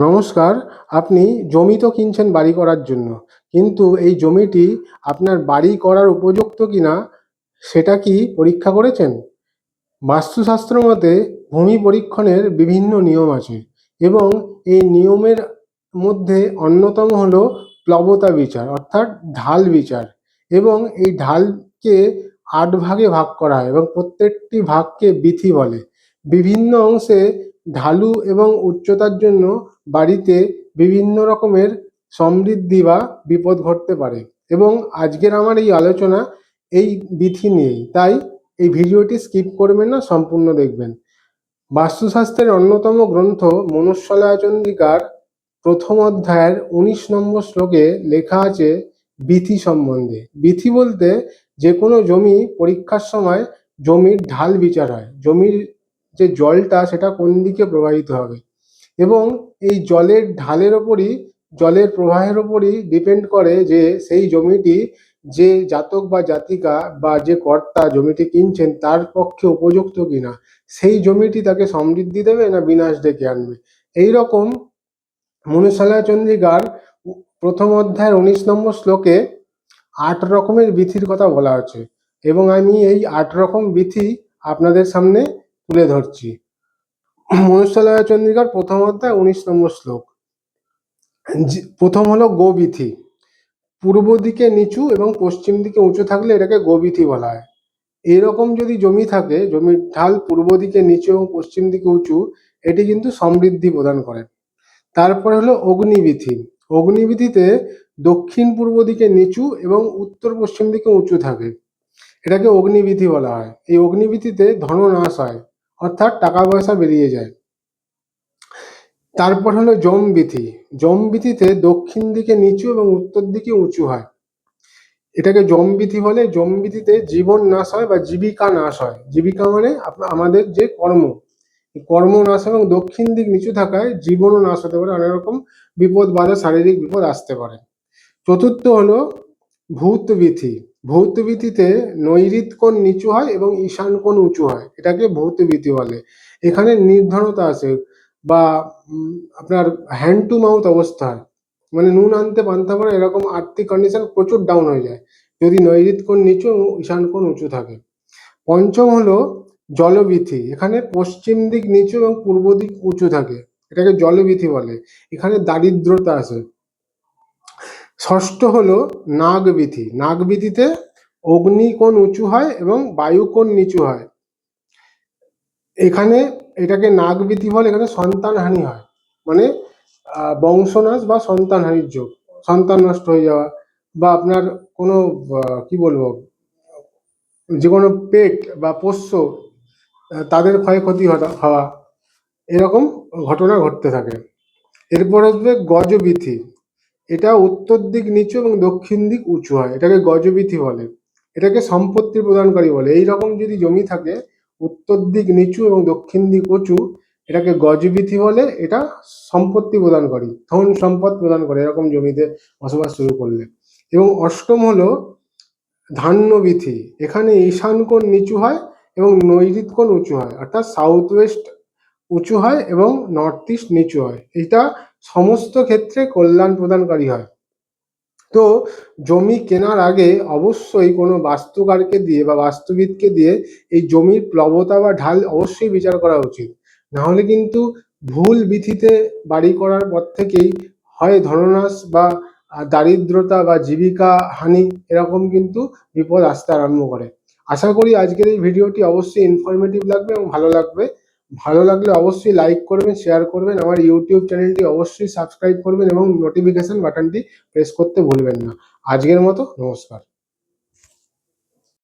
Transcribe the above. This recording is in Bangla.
নমস্কার। আপনি জমি তো কিনছেন বাড়ি করার জন্য, কিন্তু এই জমিটি আপনার বাড়ি করার উপযুক্ত কিনা সেটা কি পরীক্ষা করেছেন? বাস্তুশাস্ত্র মতে ভূমি পরীক্ষণের বিভিন্ন নিয়ম আছে এবং এই নিয়মের মধ্যে অন্যতম হলো প্লবতা বিচার অর্থাৎ ঢাল বিচার। এবং এই ঢালকে ৮ ভাগে ভাগ করা হয় এবং প্রত্যেকটি ভাগকে বিথি বলে। বিভিন্ন অংশে ঢালু এবং উচ্চতার জন্য বাড়িতে বিভিন্ন রকমের সমৃদ্ধি বা বিপদ ঘটতে পারে। এবং আজকের আমার এই আলোচনা এই বিধি নিয়েই, তাই এই ভিডিওটি স্কিপ করবেন না, সম্পূর্ণ দেখবেন। বাস্তুশাস্ত্রের অন্যতম গ্রন্থ মনুষ্যালয় চন্দ্রিকার প্রথম অধ্যায়ের ১৯ নম্বর শ্লোকে লেখা আছে বিথি সম্বন্ধে। বিথি বলতে যে কোনো জমি পরীক্ষার সময় জমির ঢাল বিচার হয়, জমির যে জলটা সেটা কোন দিকে প্রবাহিত হবে এবং এই জলের ঢালের ওপরই, জলের প্রবাহের ওপরই ডিপেন্ড করে যে সেই জমিটি যে জাতক বা জাতিকা বা যে কর্তা জমিটি কিনছেন তার পক্ষে উপযুক্ত কিনা, সেই জমিটি তাকে সমৃদ্ধি দেবে না বিনাশ ডেকে আনবে। এই রকম মনুষ্যালয় চন্দ্রিকার প্রথম অধ্যায়ের ১৯ নম্বর শ্লোকে ৮ রকমের বিধির কথা বলা আছে এবং আমি এই ৮ রকম বিধি আপনাদের সামনে তুলে ধরছি। মনুষ্যালয় চন্দ্রিকার প্রথম অধ্যায় ১৯ নম্বর শ্লোক। প্রথম হলো গোবিথি। পূর্ব দিকে নিচু এবং পশ্চিম দিকে উঁচু থাকলে এটাকে গোবিথি বলা হয়। এরকম যদি জমি থাকে, জমির ঢাল পূর্ব দিকে নিচু এবং পশ্চিম দিকে উঁচু, এটি কিন্তু সমৃদ্ধি প্রদান করে। তারপরে হলো অগ্নিবিথি। অগ্নিবিথিতে দক্ষিণ পূর্ব দিকে নিচু এবং উত্তর পশ্চিম দিকে উঁচু থাকে, এটাকে অগ্নিবিথি বলা হয়। এই অগ্নিবিথিতে ধননাশ হয়, অর্থাৎ টাকা পয়সা বেরিয়ে যায়। তারপর হলো যমবিথি। যমবিথিতে দক্ষিণ দিকে নিচু এবং উত্তর দিকে উঁচু হয়, এটাকে যমবিথি বলে। যমবিথিতে জীবন নাশ হয় বা জীবিকা নাশ হয়। জীবিকা মানে আমাদের যে কর্ম, কর্ম নাশ এবং দক্ষিণ দিক নিচু থাকায় জীবনও নাশ হতে পারে, অনেক রকম বিপদ বাধা, শারীরিক বিপদ আসতে পারে। চতুর্থ হলো ভূতবিথি। ভূতবিথিতে নৈঋত কোণ নিচু হয় এবং ঈশান কোণ উঁচু হয়, এটাকে ভূতবিথি বলে। এখানে নির্ধনতা আসে বা আপনার হ্যান্ড টু মাউথ অবস্থা হয়, মানে নুন আনতে পান্তা পারে, এরকম আর্থিক কন্ডিশন প্রচুর ডাউন হয়ে যায় যদি নৈঋত কোণ নিচু এবং ঈশান কোণ উঁচু থাকে। পঞ্চম হলো জলবিথি। এখানে পশ্চিম দিক নিচু এবং পূর্ব দিক উঁচু থাকে, এটাকে জলবিথি বলে। এখানে দারিদ্রতা আসে। ষষ্ঠ হলো নাগবিথি। নাগবিথিতে অগ্নিকোণ উঁচু হয় এবং বায়ুকোণ নিচু হয়, এখানে এটাকে নাগবিথি বলে। এখানে সন্তানহানি হয়, মানে বংশনাশ বা সন্তানহানির যোগ, সন্তান নষ্ট হয়ে যাওয়া বা আপনার কোনো কি বলবো, যে কোনো পেট বা পোষ্য তাদের ক্ষয়ক্ষতি হওয়া, এরকম ঘটনা ঘটতে থাকে। এরপর আসবে গজবিথি। এটা উত্তর দিক নিচু এবং দক্ষিণ দিক উঁচু হয়, এটাকে গজবিথি বলে। এটাকে সম্পত্তি প্রদানকারী বলে। এই রকম যদি জমি থাকে উত্তর দিক নিচু এবং দক্ষিণ দিক উঁচু, এটাকে গজবিথি বলে। এটা সম্পত্তি প্রদানকারী, ধন সম্পদ প্রদান করে এরকম জমিতে বসবাস শুরু করলে। এবং অষ্টম হলো ধান্যবিথি। এখানে ঈশান কোণ নিচু হয় এবং নৈঋত কোণ উঁচু হয়, অর্থাৎ সাউথ ওয়েস্ট উঁচু হয় এবং নর্থ ইস্ট নিচু হয়। এটা সমস্ত ক্ষেত্রে কল্যাণ প্রদানকারী হয়। তো জমি কেনার আগে অবশ্যই কোনো বাস্তুকারকে দিয়ে বা বাস্তুবিদকে দিয়ে এই জমির প্লবতা বা ঢাল অবশ্যই বিচার করা উচিত। নাহলে কিন্তু ভুল বিথিতে বাড়ি করার পর থেকেই হয় ধননাশ বা দারিদ্রতা বা জীবিকা হানি, এরকম কিন্তু বিপদ আসতে আরম্ভ করে। আশা করি আজকের এই ভিডিওটি অবশ্যই ইনফরমেটিভ লাগবে এবং ভালো লাগবে। ভালো লাগলে অবশ্যই লাইক করবেন, শেয়ার করবেন, আমার ইউটিউব চ্যানেলটি অবশ্যই সাবস্ক্রাইব করবেন এবং নোটিফিকেশন বাটনটি প্রেস করতে ভুলবেন না। আজকের মতো নমস্কার।